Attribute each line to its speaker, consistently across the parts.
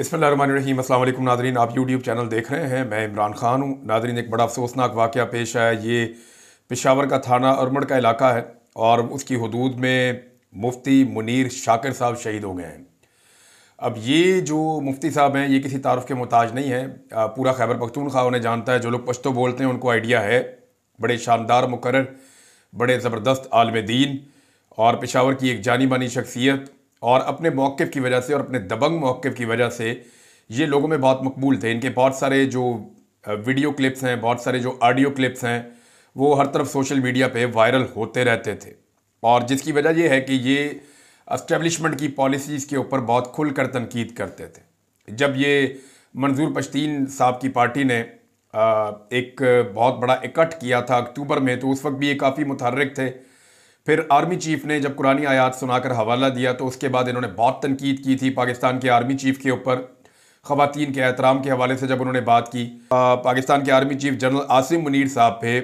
Speaker 1: बिस्मिल्लाहिर्रहमानिर्रहीम। अस्सलाम वालेकुम नादरीन, आप यूट्यूब चैनल देख रहे हैं। मैं इमरान खान हूँ। नादरीन, एक बड़ा अफसोसनाक वाक़या पेश आया। ये पेशावर का थाना अरमड़ का इलाका है और उसकी हदूद में मुफ्ती मुनीर शाकिर साहब शहीद हो गए हैं। अब ये जो मुफ्ती साहब हैं, ये किसी तारुफ के मोहताज नहीं है। पूरा खैबर पख्तूनख्वा उन्हें जानता है। जो लोग पश्तो बोलते हैं उनको आइडिया है। बड़े शानदार मुकर्रर, बड़े ज़बरदस्त आलिम दीन और पेशावर की एक जानी मानी शख्सियत, और अपने मौक़िफ़ की वजह से और अपने दबंग मौक़िफ़ की वजह से ये लोगों में बहुत मकबूल थे। इनके बहुत सारे जो वीडियो क्लिप्स हैं, बहुत सारे जो ऑडियो क्लिप्स हैं, वो हर तरफ सोशल मीडिया पे वायरल होते रहते थे। और जिसकी वजह ये है कि ये एस्टेब्लिशमेंट की पॉलिसीज़ के ऊपर बहुत खुलकर तनकीद करते थे। जब ये मंजूर पश्तीन साहब की पार्टी ने एक बहुत बड़ा इकट्ठ किया था अक्टूबर में, तो उस वक्त भी ये काफ़ी मुतहर्रिक थे। फिर आर्मी चीफ ने जब कुरानी आयात सुनाकर हवाला दिया, तो उसके बाद इन्होंने बहुत तनकीद की थी पाकिस्तान के आर्मी चीफ के ऊपर। ख़वातीन के एहतराम के हवाले से जब उन्होंने बात की, पाकिस्तान के army chief general Asim Munir साहब पे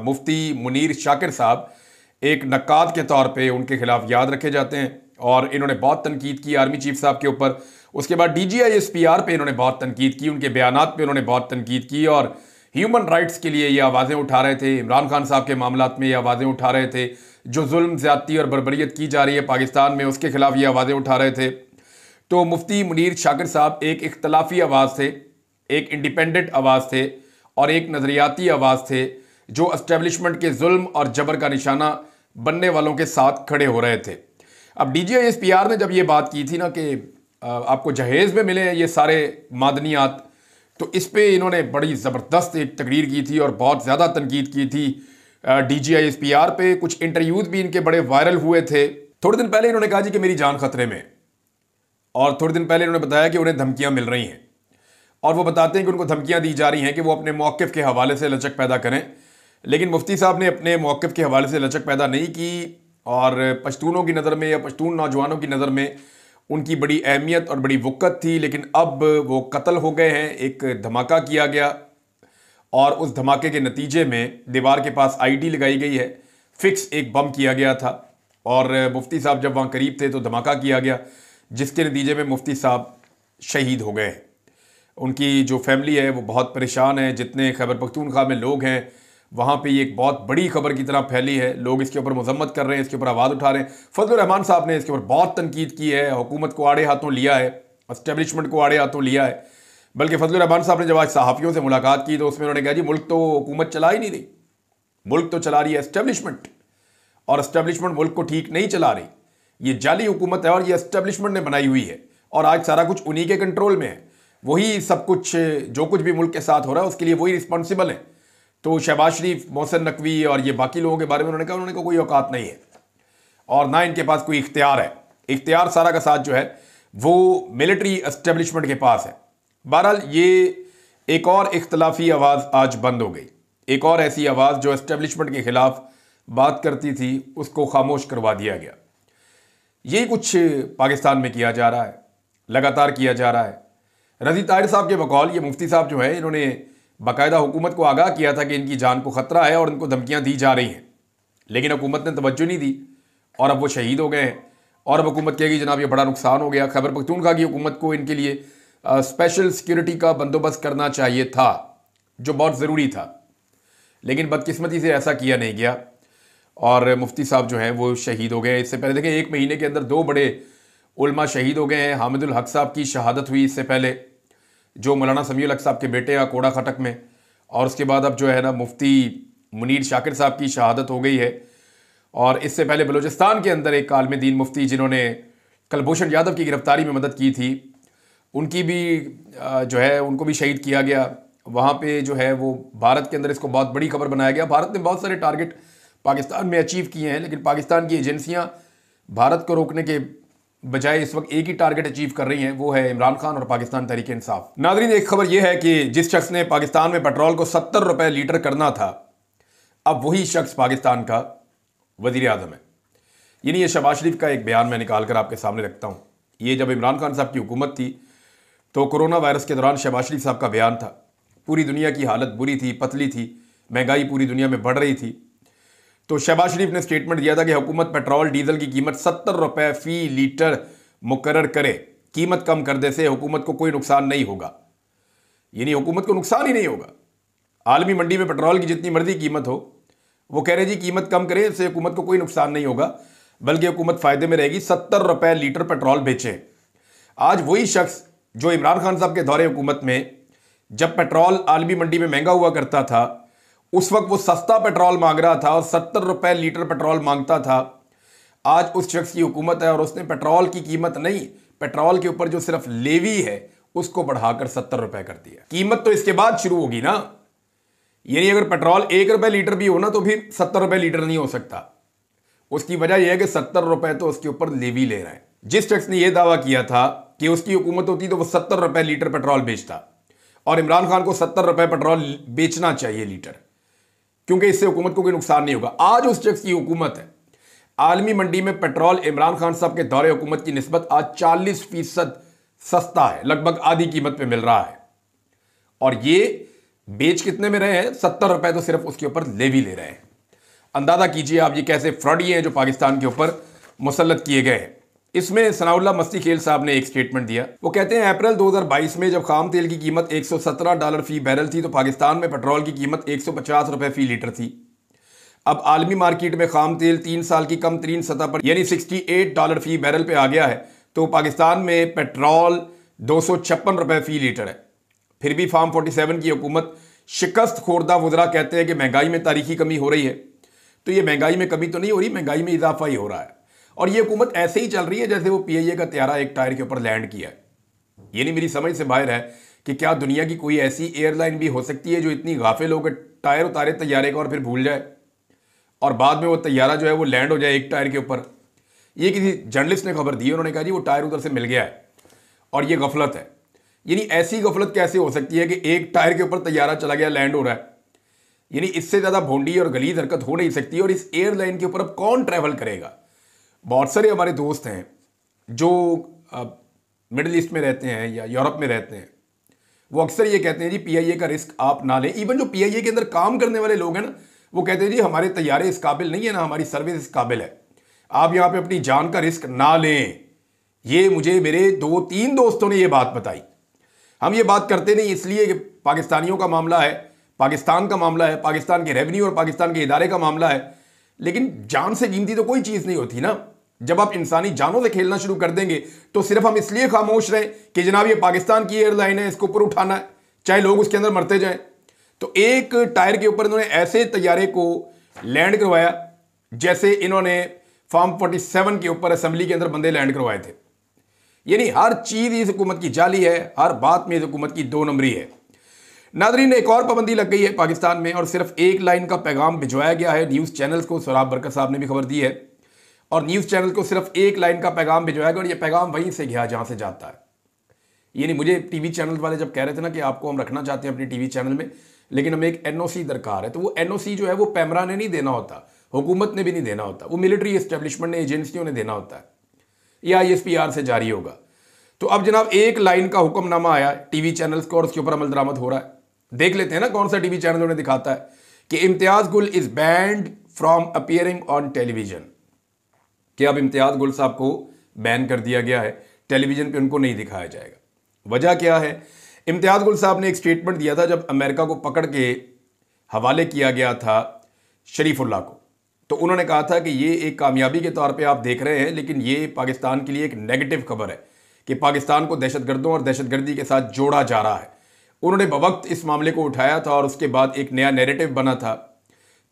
Speaker 1: मुफ्ती मुनीर शाकिर साहब एक नक्काद के तौर पे उनके खिलाफ याद रखे जाते हैं, और इन्होंने बहुत तनकीद की आर्मी चीफ साहब के ऊपर। उसके बाद DGI-SPR पे इन्होंने बहुत तनकीद की, उनके बयानात पे उन्होंने बहुत तनकीद की, और ह्यूमन राइट्स के लिए ये आवाज़ें उठा रहे थे। इमरान खान साहब के मामलात में ये आवाज़ें उठा रहे थे। जो जुल्म, ज़्यादती और बर्बरियत की जा रही है पाकिस्तान में, उसके खिलाफ ये आवाज़ें उठा रहे थे। तो मुफ्ती मुनीर शाकिर साहब एक इख्तलाफी आवाज़ थे, एक इंडिपेंडेंट आवाज़ थे, और एक नज़रियाती आवाज़ थे जो एस्टेब्लिशमेंट के जुल्म और जबर का निशाना बनने वालों के साथ खड़े हो रहे थे। अब DGI-SPR ने जब ये बात की थी ना कि आपको जहेज़ में मिले हैं ये सारे मादनियात, तो इस पे इन्होंने बड़ी ज़बरदस्त एक तकरीर की थी और बहुत ज़्यादा तनकीद की थी DGI-SPR पे। कुछ इंटरव्यूज़ भी इनके बड़े वायरल हुए थे। थोड़े दिन पहले इन्होंने कहा जी कि मेरी जान खतरे में, और थोड़े दिन पहले इन्होंने बताया कि उन्हें धमकियां मिल रही हैं, और वो बताते हैं कि उनको धमकियां दी जा रही हैं कि वो अपने मौक़िफ़ के हवाले से लचक पैदा करें। लेकिन मुफ्ती साहब ने अपने मौक़िफ़ के हवाले से लचक पैदा नहीं की, और पश्तूनों की नज़र में या पश्तून नौजवानों की नज़र में उनकी बड़ी अहमियत और बड़ी वक़्त थी। लेकिन अब वो कत्ल हो गए हैं। एक धमाका किया गया, और उस धमाके के नतीजे में दीवार के पास ID लगाई गई है। फिक्स एक बम किया गया था, और मुफ्ती साहब जब वहाँ करीब थे तो धमाका किया गया, जिसके नतीजे में मुफ्ती साहब शहीद हो गए। उनकी जो फैमिली है वो बहुत परेशान है। जितने खैबर पख्तूनख्वा में लोग हैं, वहाँ पे ये एक बहुत बड़ी खबर की तरह फैली है। लोग इसके ऊपर मजम्मत कर रहे हैं, इसके ऊपर आवाज़ उठा रहे हैं। फजलुर रहमान साहब ने इसके ऊपर बहुत तनकीद की है, हुकूमत को आड़े हाथों लिया है, एस्टेब्लिशमेंट को आड़े हाथों लिया है। बल्कि फजलुर रहमान साहब ने जब आज सहाफ़ियों से मुलाकात की, तो उसमें उन्होंने कहा जी मुल्क तो हुकूमत चला ही नहीं रही, मुल्क तो चला रही है एस्टेब्लिशमेंट, और एस्टेब्लिशमेंट मुल्क को ठीक नहीं चला रही। ये जाली हुकूमत है और ये एस्टेब्लिशमेंट ने बनाई हुई है, और आज सारा कुछ उन्हीं के कंट्रोल में है। वही सब कुछ, जो कुछ भी मुल्क के साथ हो रहा है उसके लिए वही रिस्पॉन्सिबल है। तो शहबाज शरीफ, मोहसिन नकवी और ये बाकी लोगों के बारे में उन्होंने कहा कोई औकात नहीं है, और ना इनके पास कोई इख्तियार है। इख्तियार सारा का साथ जो है वो मिलिट्री एस्टेब्लिशमेंट के पास है। बहरहाल ये एक और इख्तलाफी आवाज़ आज बंद हो गई। एक और ऐसी आवाज़ जो एस्टेब्लिशमेंट के खिलाफ बात करती थी, उसको खामोश करवा दिया गया। यही कुछ पाकिस्तान में किया जा रहा है, लगातार किया जा रहा है। रज़ी ताहिर साहब के बकौल ये मुफ्ती साहब जो है, इन्होंने बाकायदा हुकूमत को आगाह किया था कि इनकी जान को ख़तरा है और इनको धमकियां दी जा रही हैं, लेकिन हुकूमत ने तवज्जो नहीं दी, और अब वो शहीद हो गए हैं। और अब हुकूमत कहेगी जनाब ये बड़ा नुकसान हो गया। खैबर पख्तूनख्वा की हुकूमत को इनके लिए स्पेशल सिक्योरिटी का बंदोबस्त करना चाहिए था, जो बहुत ज़रूरी था, लेकिन बदकिस्मती से ऐसा किया नहीं गया, और मुफ्ती साहब जो हैं वो शहीद हो गए। इससे पहले देखें, 1 महीने के अंदर 2 बड़े उलमा शहीद हो गए हैं। हामिदुल हक साहब की शहादत हुई इससे पहले, जो मौलाना समीउल हक साहब के बेटे हैं कोड़ा खटक में, और उसके बाद अब जो है ना मुफ्ती मुनीर शाकिर साहब की शहादत हो गई है। और इससे पहले बलूचिस्तान के अंदर एक आलिम दीन मुफ्ती जिन्होंने कुलभूषण यादव की गिरफ्तारी में मदद की थी, उनकी भी जो है उनको भी शहीद किया गया। वहाँ पे जो है वो भारत के अंदर इसको बहुत बड़ी खबर बनाया गया। भारत ने बहुत सारे टारगेट पाकिस्तान में अचीव किए हैं, लेकिन पाकिस्तान की एजेंसियाँ भारत को रोकने के बजाय इस वक्त एक ही टारगेट अचीव कर रही हैं, वो है इमरान खान और पाकिस्तान तहरीक इंसाफ। नादरीन, एक खबर यह है कि जिस शख्स ने पाकिस्तान में पेट्रोल को 70 रुपए लीटर करना था, अब वही शख्स पाकिस्तान का वजीर आज़म है। यानी ये शहबाज शरीफ का एक बयान मैं निकाल कर आपके सामने रखता हूँ। ये जब इमरान खान साहब की हुकूमत थी, तो कोरोना वायरस के दौरान शहबाज शरीफ साहब का बयान था, पूरी दुनिया की हालत बुरी थी, पतली थी, महंगाई पूरी दुनिया में बढ़ रही थी। तो शहबाज शरीफ ने स्टेटमेंट दिया था कि हुकूमत पेट्रोल डीजल की कीमत 70 रुपए फ़ी लीटर मुकर्रर करे। कीमत कम कर दे से हुकूमत को कोई नुकसान नहीं होगा, यानी हुकूमत को नुकसान ही नहीं होगा। आलमी मंडी में पेट्रोल की जितनी मर्जी कीमत हो, वो कह रहे जी कीमत कम करें, इससे हुकूमत को कोई नुकसान नहीं होगा, बल्कि हुकूमत फायदे में रहेगी। 70 रुपए लीटर पेट्रोल बेचे। आज वही शख्स जो इमरान खान साहब के दौरे हुकूमत में जब पेट्रोल आलमी मंडी में महंगा हुआ करता था, उस वक्त वो सस्ता पेट्रोल मांग रहा था और 70 रुपए लीटर पेट्रोल मांगता था। आज उस शख्स की हुकूमत है और उसने पेट्रोल की कीमत नहीं, पेट्रोल के ऊपर जो सिर्फ लेवी है उसको बढ़ाकर 70 रुपए कर दिया। कीमत तो इसके बाद शुरू होगी ना, यानी अगर पेट्रोल 1 रुपए लीटर भी हो ना तो फिर 70 रुपए लीटर नहीं हो सकता। उसकी वजह यह है कि 70 रुपए तो उसके ऊपर लेवी ले रहे हैं। जिस शख्स ने यह दावा किया था कि उसकी हुकूमत होती तो वो 70 रुपए लीटर पेट्रोल बेचता, और इमरान खान को 70 रुपए पेट्रोल बेचना चाहिए लीटर, क्योंकि इससे हुकूमत को कोई नुकसान नहीं होगा। आज उस शख्स की हुकूमत है। आलमी मंडी में पेट्रोल इमरान खान साहब के दौरे हुकूमत की निस्बत आज 40% सस्ता है, लगभग आधी कीमत पे मिल रहा है। और ये बेच कितने में रहे हैं? 70 रुपए तो सिर्फ उसके ऊपर लेवी ले रहे हैं। अंदाजा कीजिए आप ये कैसे फ्रॉडी हैं जो पाकिस्तान के ऊपर मुसल्लत किए गए हैं। इसमें सनाउल्लाह मस्ती खेल साहब ने एक स्टेटमेंट दिया। वो कहते हैं अप्रैल 2022 में जब खाम तेल की कीमत $117 फी बैरल थी तो पाकिस्तान में पेट्रोल की कीमत 150 रुपए फी लीटर थी। अब आलमी मार्केट में खाम तेल 3 साल की कम तरीन सतह पर यानी $68 फी बैरल पे आ गया है, तो पाकिस्तान में पेट्रोल 256 रुपए फी लीटर है। फिर भी फार्म 47 की हुकूमत शिकस्त खोरदा वुज़रा कहते हैं कि महंगाई में तारीखी कमी हो रही है। तो ये महंगाई में कमी तो नहीं हो रही, महंगाई में इजाफा ही हो रहा है। और ये हुकूमत ऐसे ही चल रही है जैसे वो PIA का त्यारा एक टायर के ऊपर लैंड किया है। ये नहीं, मेरी समझ से बाहर है कि क्या दुनिया की कोई ऐसी एयरलाइन भी हो सकती है जो इतनी गाफिल हो कि टायर उतारे तैयारे का और फिर भूल जाए और बाद में वो तैयारा जो है वो लैंड हो जाए एक टायर के ऊपर। ये किसी जर्नलिस्ट ने खबर दी, उन्होंने कहा जी वो टायर उधर से मिल गया है और ये गफलत है। यानी ऐसी गफलत कैसे हो सकती है कि एक टायर के ऊपर तैयारा चला गया, लैंड हो रहा है? यानी इससे ज़्यादा भोंडी और गलीज हरकत हो नहीं सकती। और इस एयरलाइन के ऊपर अब कौन ट्रैवल करेगा? बहुत सारे हमारे दोस्त हैं जो मिडिल ईस्ट में रहते हैं या यूरोप में रहते हैं, वो अक्सर ये कहते हैं जी PIA का रिस्क आप ना लें। इवन जो PIA के अंदर काम करने वाले लोग हैं ना, वो कहते हैं जी हमारे तैयारे इस काबिल नहीं है ना हमारी सर्विस इस काबिल है, आप यहाँ पे अपनी जान का रिस्क ना लें। ये मुझे मेरे 2-3 दोस्तों ने ये बात बताई। हम ये बात करते नहीं इसलिए कि पाकिस्तानियों का मामला है, पाकिस्तान का मामला है, पाकिस्तान के रेवेन्यू और पाकिस्तान के इदारे का मामला है, लेकिन जान से कीमती तो कोई चीज़ नहीं होती ना। जब आप इंसानी जानों से खेलना शुरू कर देंगे तो सिर्फ हम इसलिए खामोश रहें कि जनाब ये पाकिस्तान की एयरलाइन है, इसको ऊपर उठाना है, चाहे लोग उसके अंदर मरते जाएं। तो एक टायर के ऊपर इन्होंने ऐसे तैयारे को लैंड करवाया जैसे इन्होंने फार्म 47 के ऊपर असेंबली के अंदर बंदे लैंड करवाए थे। यानी हर चीज़ इस हुकूमत की जाली है, हर बात में इस हुकूमत की 2 नंबरी है। नादरीन, एक और पाबंदी लग गई है पाकिस्तान में और सिर्फ एक लाइन का पैगाम भिजवाया गया है न्यूज़ चैनल्स को। सोराब बरकत साहब ने भी खबर दी है और न्यूज़ चैनल को सिर्फ एक लाइन का पैगाम भिजवाया गया और ये पैगाम वहीं से गया जहाँ से जाता है। यानी मुझे टीवी चैनल वाले जब कह रहे थे ना कि आपको हम रखना चाहते हैं अपने टीवी चैनल में, लेकिन हमें एक NOC दरकार है, तो वो NOC जो है वो पैमरा ने नहीं देना होता, हुकूमत ने भी नहीं देना होता, वो मिलिट्री एस्टेब्लिशमेंट ने, एजेंसियों ने देना होता है, या ISPR से जारी होगा। तो अब जनाब एक लाइन का हुक्मनामा आया टीवी चैनल्स को और उसके ऊपर अमल दरामद हो रहा है। देख लेते हैं ना कौन सा टीवी चैनल उन्हें दिखाता है कि इम्तियाज गुल is banned from appearing on television, कि अब इम्तियाज गुल साहब को बैन कर दिया गया है, टेलीविजन पे उनको नहीं दिखाया जाएगा। वजह क्या है? इम्तियाज गुल साहब ने एक स्टेटमेंट दिया था जब अमेरिका को पकड़ के हवाले किया गया था शरीफुल्लाह को, तो उन्होंने कहा था कि ये एक कामयाबी के तौर पे आप देख रहे हैं, लेकिन ये पाकिस्तान के लिए एक नेगेटिव खबर है कि पाकिस्तान को दहशतगर्दों और दहशतगर्दी के साथ जोड़ा जा रहा है। उन्होंने बवक्त इस मामले को उठाया था और उसके बाद एक नया नैरेटिव बना था।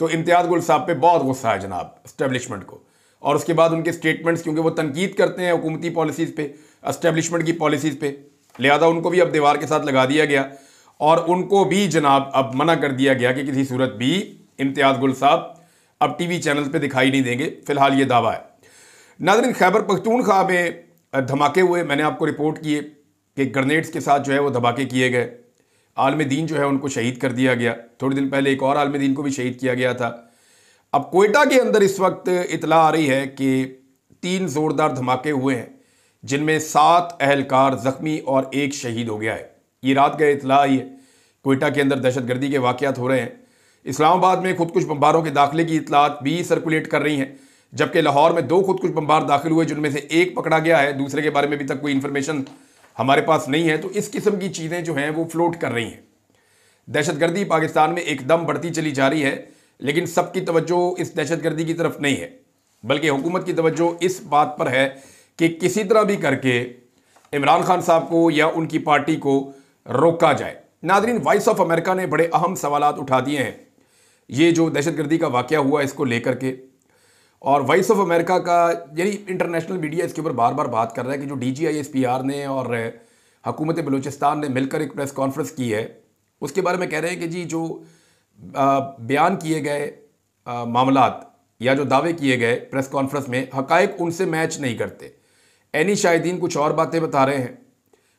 Speaker 1: तो इम्तियाज गुल साहब पे बहुत गुस्सा है जनाब एस्टेब्लिशमेंट को, और उसके बाद उनके स्टेटमेंट्स, क्योंकि वो तनकीद करते हैं हुकूमती पॉलिसीज़ पे, एस्टेब्लिशमेंट की पॉलिसीज़ पे, लिहाजा उनको भी अब दीवार के साथ लगा दिया गया और उनको भी जनाब अब मना कर दिया गया कि किसी सूरत भी इम्तियाज गुल साहब अब टीवी चैनल पे दिखाई नहीं देंगे। फिलहाल ये दावा है। नाज़रीन, खैबर पख्तूनख्वा में धमाके हुए, मैंने आपको रिपोर्ट किए कि ग्रेनेड्स के साथ जो है वो धमाके किए गए, आलम दीन जो है उनको शहीद कर दिया गया। थोड़े दिन पहले एक और आलम दीन को भी शहीद किया गया था। अब कोयटा के अंदर इस वक्त इतला आ रही है कि 3 ज़ोरदार धमाके हुए हैं जिनमें 7 अहलकार ज़ख्मी और 1 शहीद हो गया है। ये रात गए इतला आई है कोयटा के अंदर दहशतगर्दी के वाक़यात हो रहे हैं। इस्लामाबाद में खुदकुश बम्बारों के दाखिले की इतलात भी सर्कुलेट कर रही हैं जबकि लाहौर में 2 खुदकुश बमबार दाखिल हुए, जिनमें से एक पकड़ा गया है, दूसरे के बारे में अभी तक कोई इन्फॉर्मेशन हमारे पास नहीं है। तो इस किस्म की चीज़ें जो हैं वो फ्लोट कर रही हैं। दहशतगर्दी पाकिस्तान में एकदम बढ़ती चली जा रही है, लेकिन सबकी तवज्जो इस दहशतगर्दी की तरफ नहीं है, बल्कि हुकूमत की तवज्जो इस बात पर है कि किसी तरह भी करके इमरान खान साहब को या उनकी पार्टी को रोका जाए। नादरीन, वॉइस ऑफ अमेरिका ने बड़े अहम सवालात उठा दिए हैं ये जो दहशतगर्दी का वाक़या हुआ इसको लेकर के। और वॉइस ऑफ अमेरिका का यानी इंटरनेशनल मीडिया इसके ऊपर बार बार बात कर रहा है कि जो DGISPR ने और हुकूमत बलूचिस्तान ने मिलकर एक प्रेस कॉन्फ्रेंस की है, उसके बारे में कह रहे हैं कि जी जो बयान किए गए मामलात या जो दावे किए गए प्रेस कॉन्फ्रेंस में, हकायक उनसे मैच नहीं करते। ऐनी शाहिदीन कुछ और बातें बता रहे हैं,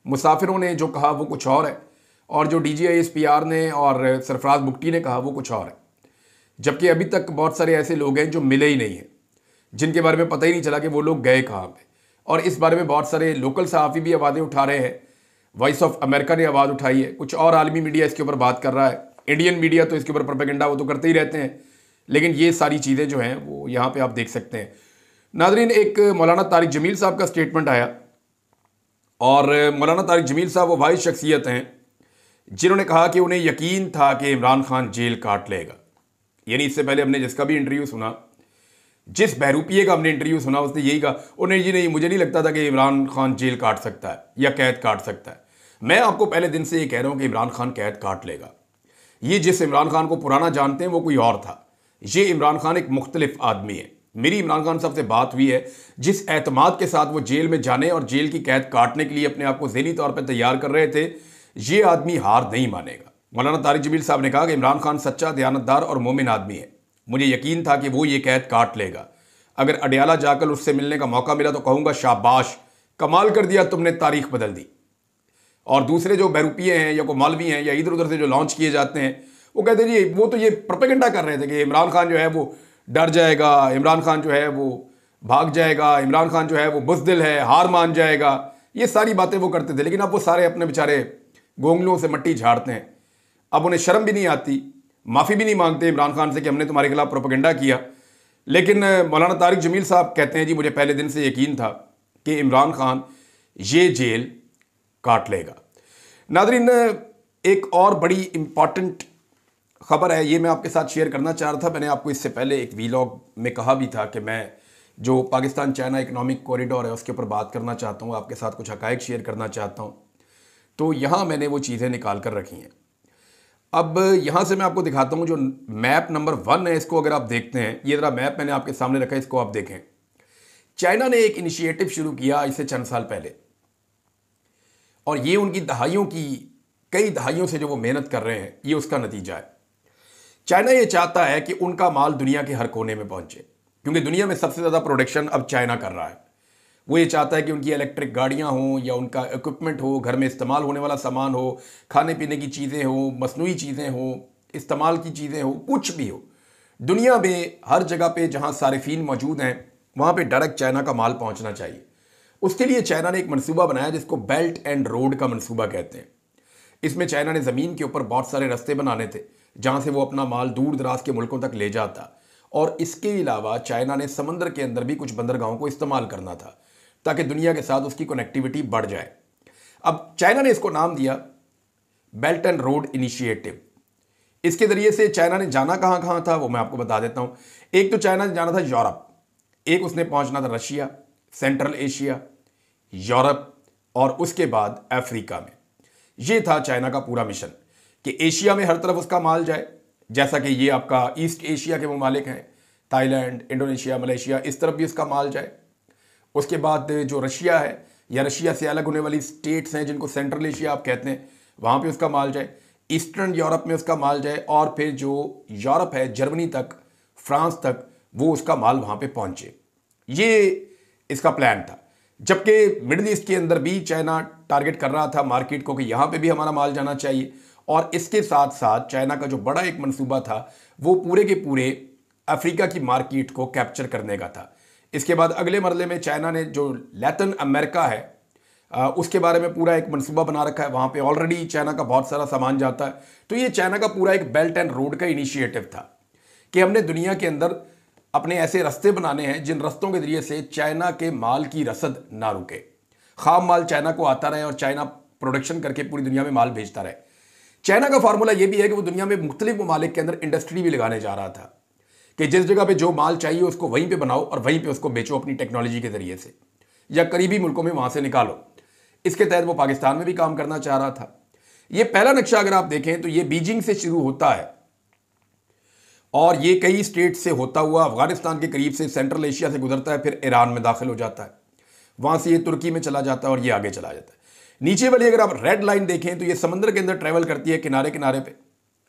Speaker 1: मुसाफिरों ने जो कहा वो कुछ और है, और जो DGISPR ने और सरफराज बुगटी ने कहा वो कुछ और है। जबकि अभी तक बहुत सारे ऐसे लोग हैं जो मिले ही नहीं हैं, जिनके बारे में पता ही नहीं चला कि वो लोग गए कहाँ पे। और इस बारे में बहुत सारे लोकल सहाफ़ी भी आवाज़ें उठा रहे हैं। वॉइस ऑफ अमेरिका ने आवाज़ उठाई है, कुछ और आलमी मीडिया इसके ऊपर बात कर रहा है। इंडियन मीडिया तो इसके ऊपर प्रोपेगेंडा वो तो करते ही रहते हैं, लेकिन ये सारी चीज़ें जो हैं वो यहाँ पे आप देख सकते हैं। नादरीन, एक मौलाना तारिक जमील साहब का स्टेटमेंट आया, और मौलाना तारिक जमील साहब वो वाहिद शख्सियत हैं जिन्होंने कहा कि उन्हें यकीन था कि इमरान खान जेल काट लेगा। यानी इससे पहले हमने जिसका भी इंटरव्यू सुना, जिस बहरूपिये का हमने इंटरव्यू सुना, उसने यही कहा, उन्हें जी नहीं, मुझे नहीं लगता था कि इमरान खान जेल काट सकता है या कैद काट सकता है। मैं आपको पहले दिन से ये कह रहा हूँ कि इमरान खान कैद काट लेगा। ये जिस इमरान खान को पुराना जानते हैं वो कोई और था, ये इमरान खान एक मुख्तलिफ आदमी है। मेरी इमरान खान साहब से बात हुई है, जिस एतमाद के साथ वो जेल में जाने और जेल की कैद काटने के लिए अपने आप को ज़हनी तौर पर तैयार कर रहे थे, ये आदमी हार नहीं मानेगा। मौलाना तारिक जमील साहब ने कहा कि इमरान खान सच्चा, दयानतदार और मोमिन आदमी है। मुझे यकीन था कि वो ये कैद काट लेगा। अगर अडियाला जाकर उससे मिलने का मौका मिला तो कहूँगा शाबाश, कमाल कर दिया तुमने, तारीख बदल दी। और दूसरे जो बहरूपिये हैं या को मौलवी हैं या इधर उधर से जो लॉन्च किए जाते हैं, वो कहते हैं जी वो तो ये प्रोपेगेंडा कर रहे थे कि इमरान खान जो है वो डर जाएगा, इमरान खान जो है वो भाग जाएगा, इमरान खान जो है वो बुज़दिल है, हार मान जाएगा। ये सारी बातें वो करते थे, लेकिन अब वो सारे अपने बेचारे गोंगलों से मट्टी झाड़ते हैं। अब उन्हें शर्म भी नहीं आती, माफ़ी भी नहीं मांगते इमरान खान से कि हमने तुम्हारे खिलाफ प्रोपेगेंडा किया। लेकिन मौलाना तारिक जमील साहब कहते हैं जी मुझे पहले दिन से यकीन था कि इमरान खान ये जेल काट लेगा। नादरीन, एक और बड़ी इंपॉर्टेंट खबर है, ये मैं आपके साथ शेयर करना चाह रहा था। मैंने आपको इससे पहले एक वीलॉग में कहा भी था कि मैं जो पाकिस्तान चाइना इकोनॉमिक कॉरिडोर है उसके ऊपर बात करना चाहता हूँ, आपके साथ कुछ हकायक शेयर करना चाहता हूँ। तो यहाँ मैंने वो चीज़ें निकाल कर रखी हैं। अब यहाँ से मैं आपको दिखाता हूँ, जो मैप नंबर 1 है, इसको अगर आप देखते हैं, ये ज़रा मैप मैंने आपके सामने रखा है, इसको आप देखें। चाइना ने एक इनिशिएटिव शुरू किया इससे चंद साल पहले, और ये उनकी दहाइयों की, कई दहाइयों से जो वो मेहनत कर रहे हैं, ये उसका नतीजा है। चाइना ये चाहता है कि उनका माल दुनिया के हर कोने में पहुंचे, क्योंकि दुनिया में सबसे ज़्यादा प्रोडक्शन अब चाइना कर रहा है। वो ये चाहता है कि उनकी इलेक्ट्रिक गाड़ियां हों या उनका इक्विपमेंट हो, घर में इस्तेमाल होने वाला सामान हो, खाने पीने की चीज़ें हो, मसनूई चीज़ें हो, इस्तेमाल की चीज़ें हो, कुछ भी हो, दुनिया में हर जगह पे जहां सारिफीन मौजूद हैं वहां पे डायरेक्ट चाइना का माल पहुंचना चाहिए। उसके लिए चाइना ने एक मनसूबा बनाया जिसको बेल्ट एंड रोड का मनसूबा कहते हैं। इसमें चाइना ने ज़मीन के ऊपर बहुत सारे रास्ते बनाने थे जहां से वो अपना माल दूर दराज के मुल्कों तक ले जाता, और इसके अलावा चाइना ने समंदर के अंदर भी कुछ बंदरगाहों को इस्तेमाल करना था ताकि दुनिया के साथ उसकी कनेक्टिविटी बढ़ जाए। अब चाइना ने इसको नाम दिया बेल्ट एंड रोड इनिशिएटिव। इसके ज़रिए से चाइना ने जाना कहाँ कहाँ था वो मैं आपको बता देता हूँ। एक तो चाइना ने जाना था यूरोप, एक उसने पहुँचना था रशिया, सेंट्रल एशिया, यूरोप, और उसके बाद अफ्रीका में। ये था चाइना का पूरा मिशन कि एशिया में हर तरफ उसका माल जाए, जैसा कि ये आपका ईस्ट एशिया के ममालिक हैं, थाईलैंड, इंडोनेशिया, मलेशिया, इस तरफ भी उसका माल जाए। उसके बाद जो रशिया है या रशिया से अलग होने वाली स्टेट्स हैं जिनको सेंट्रल एशिया आप कहते हैं, वहाँ पे उसका माल जाए। ईस्टर्न यूरोप में उसका माल जाए, और फिर जो यूरोप है, जर्मनी तक, फ्रांस तक, वो उसका माल वहाँ पे पहुँचे। ये इसका प्लान था। जबकि मिडिल ईस्ट के अंदर भी चाइना टारगेट कर रहा था मार्केट को कि यहाँ पे भी हमारा माल जाना चाहिए, और इसके साथ साथ चाइना का जो बड़ा एक मंसूबा था वो पूरे के पूरे अफ्रीका की मार्केट को कैप्चर करने का था। इसके बाद अगले मरले में चाइना ने जो लैटिन अमेरिका है उसके बारे में पूरा एक मंसूबा बना रखा है। वहाँ पे ऑलरेडी चाइना का बहुत सारा सामान जाता है। तो ये चाइना का पूरा एक बेल्ट एंड रोड का इनिशिएटिव था कि हमने दुनिया के अंदर अपने ऐसे रास्ते बनाने हैं जिन रास्तों के जरिए से चाइना के माल की रसद ना रुके, खाम माल चाइना को आता रहे और चाइना प्रोडक्शन करके पूरी दुनिया में माल भेजता रहे। चाइना का फार्मूला यह भी है कि वो दुनिया में मुख्तलिफ ममालिक के अंदर इंडस्ट्री भी लगाने जा रहा था कि जिस जगह पे जो माल चाहिए उसको वहीं पे बनाओ और वहीं पे उसको बेचो अपनी टेक्नोलॉजी के जरिए से, या करीबी मुल्कों में वहां से निकालो। इसके तहत वो पाकिस्तान में भी काम करना चाह रहा था। ये पहला नक्शा अगर आप देखें तो ये बीजिंग से शुरू होता है और ये कई स्टेट से होता हुआ अफगानिस्तान के करीब से सेंट्रल एशिया से गुजरता है, फिर ईरान में दाखिल हो जाता है, वहां से ये तुर्की में चला जाता है और ये आगे चला जाता है। नीचे वाली अगर आप रेड लाइन देखें तो ये समंदर के अंदर ट्रेवल करती है किनारे किनारे पे।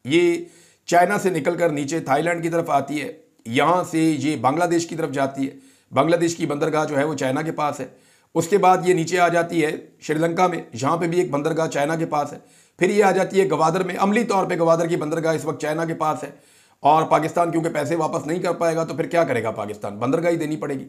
Speaker 1: ये चाइना से निकलकर नीचे थाईलैंड की तरफ आती है, यहां से ये बांग्लादेश की तरफ जाती है। बांग्लादेश की बंदरगाह जो है वो चाइना के पास है। उसके बाद ये नीचे आ जाती है श्रीलंका में, जहां पे भी एक बंदरगाह चाइना के पास है। फिर ये आ जाती है गवादर में। अमली तौर पे गवादर की बंदरगाह इस वक्त चाइना के पास है और पाकिस्तान क्योंकि पैसे वापस नहीं कर पाएगा तो फिर क्या करेगा पाकिस्तान, बंदरगाह ही देनी पड़ेगी।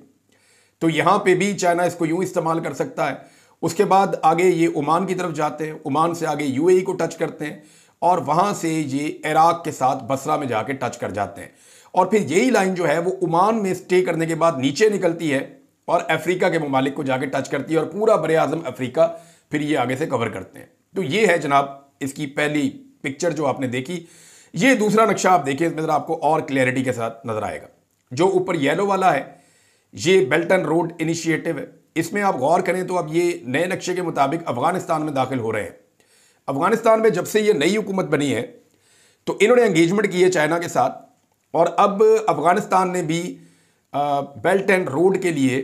Speaker 1: तो यहां पे भी चाइना इसको यूं इस्तेमाल कर सकता है। उसके बाद आगे ये ओमान की तरफ जाते हैं, ओमान से आगे यूएई को टच करते हैं और वहां से ये इराक के साथ बसरा में जाके टच कर जाते हैं। और फिर यही लाइन जो है वो ओमान में स्टे करने के बाद नीचे निकलती है और अफ्रीका के ममालिक को जाके टच करती है और पूरा बरे आजम अफ्रीका फिर ये आगे से कवर करते हैं। तो ये है जनाब इसकी पहली पिक्चर जो आपने देखी। ये दूसरा नक्शा आप देखिए, इसमें आपको और क्लैरिटी के साथ नजर आएगा। जो ऊपर येलो वाला है ये बेल्ट एंड रोड इनिशिएटिव है। इसमें आप गौर करें तो अब ये नए नक्शे के मुताबिक अफगानिस्तान में दाखिल हो रहे हैं। अफगानिस्तान में जब से ये नई हुकूमत बनी है तो इन्होंने एंगेजमेंट की है चाइना के साथ और अब अफगानिस्तान ने भी बेल्ट एंड रोड के लिए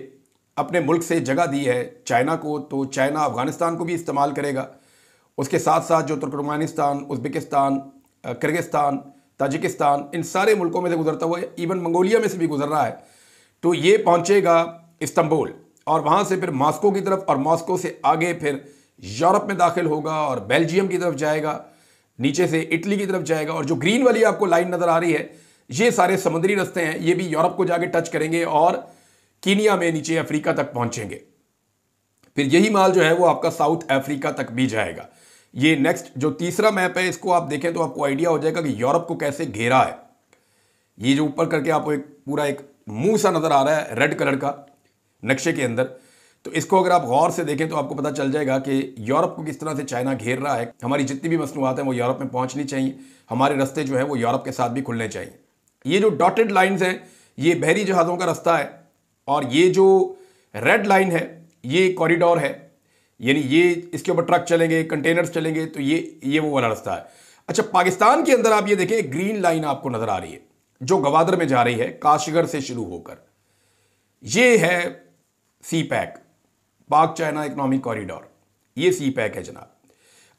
Speaker 1: अपने मुल्क से जगह दी है चाइना को। तो चाइना अफगानिस्तान को भी इस्तेमाल करेगा। उसके साथ साथ जो तुर्कमेनिस्तान, उज़्बेकिस्तान, किर्गिस्तान, ताजिकिस्तान, इन सारे मुल्कों में से गुजरता हुआ, इवन मंगोलिया में से भी गुजर रहा है, तो ये पहुंचेगा इस्तांबुल और वहां से फिर मॉस्को की तरफ और मॉस्को से आगे फिर यूरोप में दाखिल होगा और बेल्जियम की तरफ जाएगा, नीचे से इटली की तरफ जाएगा। और जो ग्रीन वाली आपको लाइन नजर आ रही है ये सारे समुद्री रास्ते हैं, ये भी यूरोप को जाके टच करेंगे और कीनिया में नीचे अफ्रीका तक पहुंचेंगे। फिर यही माल जो है वो आपका साउथ अफ्रीका तक भी जाएगा। ये नेक्स्ट जो तीसरा मैप है इसको आप देखें तो आपको आइडिया हो जाएगा कि यूरोप को कैसे घेरा है। ये जो ऊपर करके आपको एक पूरा एक मुंह सा नजर आ रहा है रेड कलर का नक्शे के अंदर, तो इसको अगर आप गौर से देखें तो आपको पता चल जाएगा कि यूरोप को किस तरह से चाइना घेर रहा है। हमारी जितनी भी मसनूआत हैं वो यूरोप में पहुंचनी चाहिए, हमारे रास्ते जो है वो यूरोप के साथ भी खुलने चाहिए। ये जो डॉटेड लाइंस हैं ये बहरी जहाज़ों का रास्ता है और ये जो रेड लाइन है ये कॉरिडोर है, यानी ये इसके ऊपर ट्रक चलेंगे, कंटेनर्स चलेंगे, तो ये वो वाला रास्ता है। अच्छा, पाकिस्तान के अंदर आप ये देखें ग्रीन लाइन आपको नजर आ रही है जो गवादर में जा रही है काशगर से शुरू होकर, ये है सी पैक, पाक चाइना इकोनॉमिक कॉरिडोर, ये सी पैक है जनाब।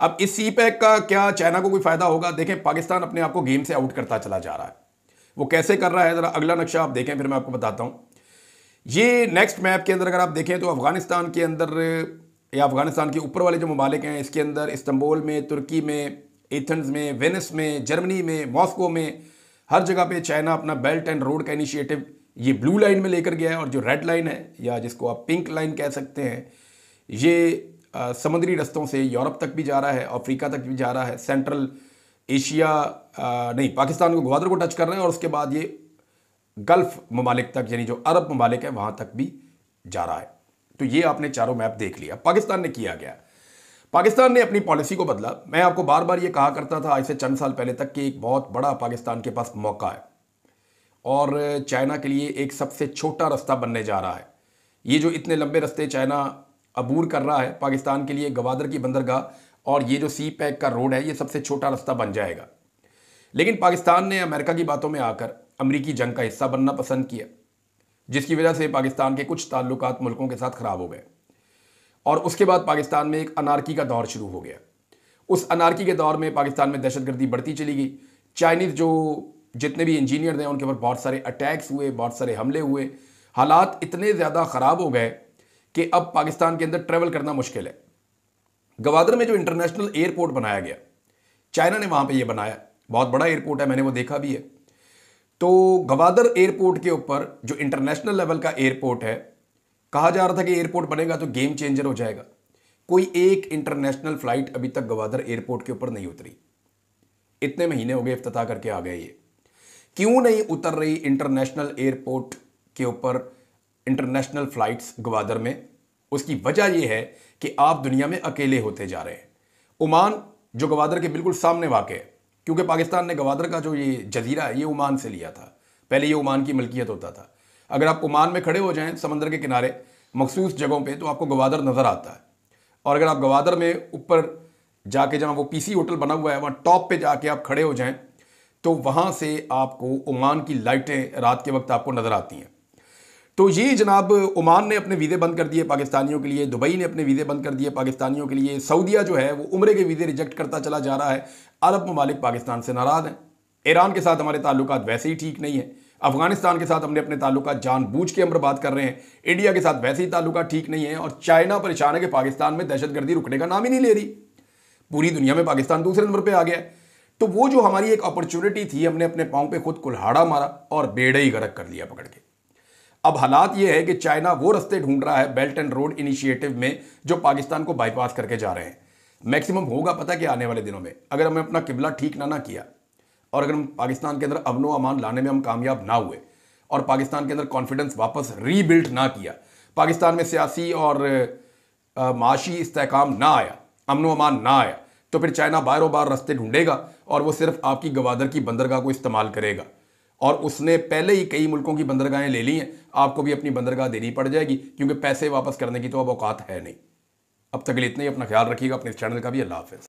Speaker 1: अब इस सी पैक का क्या चाइना को कोई फायदा होगा? देखें पाकिस्तान अपने आप को गेम से आउट करता चला जा रहा है। वो कैसे कर रहा है जरा अगला नक्शा आप देखें फिर मैं आपको बताता हूं। ये नेक्स्ट मैप के अंदर अगर आप देखें तो अफगानिस्तान के अंदर या अफगानिस्तान के ऊपर वाले जो ममालिक हैं इसके अंदर इस्तांबुल में, तुर्की में, एथेंस में, वेनिस में, जर्मनी में, मॉस्को में, हर जगह पे चाइना अपना बेल्ट एंड रोड का इनिशिएटिव ये ब्लू लाइन में लेकर गया है। और जो रेड लाइन है या जिसको आप पिंक लाइन कह सकते हैं ये समुद्री रस्तों से यूरोप तक भी जा रहा है, अफ्रीका तक भी जा रहा है, सेंट्रल एशिया नहीं पाकिस्तान को ग्वादर को टच कर रहा है और उसके बाद ये गल्फ ममालिक तक यानी जो अरब ममालिक है वहां तक भी जा रहा है। तो ये आपने चारों मैप देख लिया। पाकिस्तान ने किया गया, पाकिस्तान ने अपनी पॉलिसी को बदला। मैं आपको बार बार ये कहा करता था आज से चंद साल पहले तक कि एक बहुत बड़ा पाकिस्तान के पास मौका है और चाइना के लिए एक सबसे छोटा रास्ता बनने जा रहा है। ये जो इतने लंबे रास्ते चाइना अबूर कर रहा है पाकिस्तान के लिए, गवादर की बंदरगाह और ये जो सी पैक का रोड है ये सबसे छोटा रास्ता बन जाएगा। लेकिन पाकिस्तान ने अमेरिका की बातों में आकर अमरीकी जंग का हिस्सा बनना पसंद किया, जिसकी वजह से पाकिस्तान के कुछ ताल्लुकात मुल्कों के साथ खराब हो गए और उसके बाद पाकिस्तान में एक अनारकी का दौर शुरू हो गया। उस अनारकी के दौर में पाकिस्तान में दहशतगर्दी बढ़ती चली गई। चाइनीज़ जो जितने भी इंजीनियर थे उनके ऊपर बहुत सारे अटैक्स हुए, बहुत सारे हमले हुए, हालात इतने ज़्यादा ख़राब हो गए कि अब पाकिस्तान के अंदर ट्रैवल करना मुश्किल है। गवादर में जो इंटरनेशनल एयरपोर्ट बनाया गया, चाइना ने वहाँ पे ये बनाया, बहुत बड़ा एयरपोर्ट है, मैंने वो देखा भी है। तो गवादर एयरपोर्ट के ऊपर जो इंटरनेशनल लेवल का एयरपोर्ट है, कहा जा रहा था कि एयरपोर्ट बनेगा तो गेम चेंजर हो जाएगा। कोई एक इंटरनेशनल फ्लाइट अभी तक गवादर एयरपोर्ट के ऊपर नहीं उतरी। इतने महीने हो गए इफ्तिताह करके आ गए ये। क्यों नहीं उतर रही इंटरनेशनल एयरपोर्ट के ऊपर इंटरनेशनल फ्लाइट्स ग्वादर में? उसकी वजह यह है कि आप दुनिया में अकेले होते जा रहे हैं। ओमान जो ग्वादर के बिल्कुल सामने वाक़ है, क्योंकि पाकिस्तान ने ग्वादर का जो ये जजीरा है ये ओमान से लिया था, पहले ये ओमान की मलकियत होता था। अगर आप ओमान में खड़े हो जाएं समंदर के किनारे मखसूस जगहों पे तो आपको ग्वादर नज़र आता है। और अगर आप ग्वादर में ऊपर जाके जहाँ वो पीसी होटल बना हुआ है वहाँ टॉप पे जाके आप खड़े हो जाएं तो वहाँ से आपको ओमान की लाइटें रात के वक्त आपको नज़र आती हैं। तो ये जनाब ओमान ने अपने वीज़े बंद कर दिए पाकिस्तानियों के लिए, दुबई ने अपने वीज़े बंद कर दिए पाकिस्तानियों के लिए, सऊदीया जो है वो उम्रे के वीज़े रिजेक्ट करता चला जा रहा है। अरब ममालिक पाकिस्तान से नाराज़ हैं। ईरान के साथ हमारे ताल्लुकात वैसे ही ठीक नहीं है। अफगानिस्तान के साथ हमने अपने ताल्लुकात जानबूझ के हम बर्बाद कर रहे हैं। इंडिया के साथ वैसे ही ताल्लुकात ठीक नहीं है। और चाइना परेशान है कि पाकिस्तान में दहशतगर्दी रुकने का नाम ही नहीं ले रही। पूरी दुनिया में पाकिस्तान दूसरे नंबर पर आ गया है। तो वो जो हमारी एक अपॉर्चुनिटी थी, हमने अपने पाँव पे खुद कुल्हाड़ा मारा और बेड़े ही गर्क कर लिया पकड़ के। अब हालात ये है कि चाइना वो रास्ते ढूंढ रहा है बेल्ट एंड रोड इनिशिएटिव में जो पाकिस्तान को बाईपास करके जा रहे हैं। मैक्सिमम होगा पता कि आने वाले दिनों में अगर हमने अपना किबला ठीक ना किया और अगर हम पाकिस्तान के अंदर अमनो अमान लाने में हम कामयाब ना हुए और पाकिस्तान के अंदर कॉन्फिडेंस वापस रीबिल्ड ना किया, पाकिस्तान में सियासी और माशी इस्तेहकाम ना आया, अमनो अमान ना आया, तो फिर चाइना बारों बार रास्ते ढूंढेगा और वो सिर्फ आपकी ग्वादर की बंदरगाह को इस्तेमाल करेगा। और उसने पहले ही कई मुल्कों की बंदरगाहें ले ली हैं, आपको भी अपनी बंदरगाह देनी पड़ जाएगी क्योंकि पैसे वापस करने की तो अब औकात है नहीं। अब तक के लिए इतना ही। अपना ख्याल रखिएगा, अपने चैनल का भी। अल्लाह हाफ़िज़।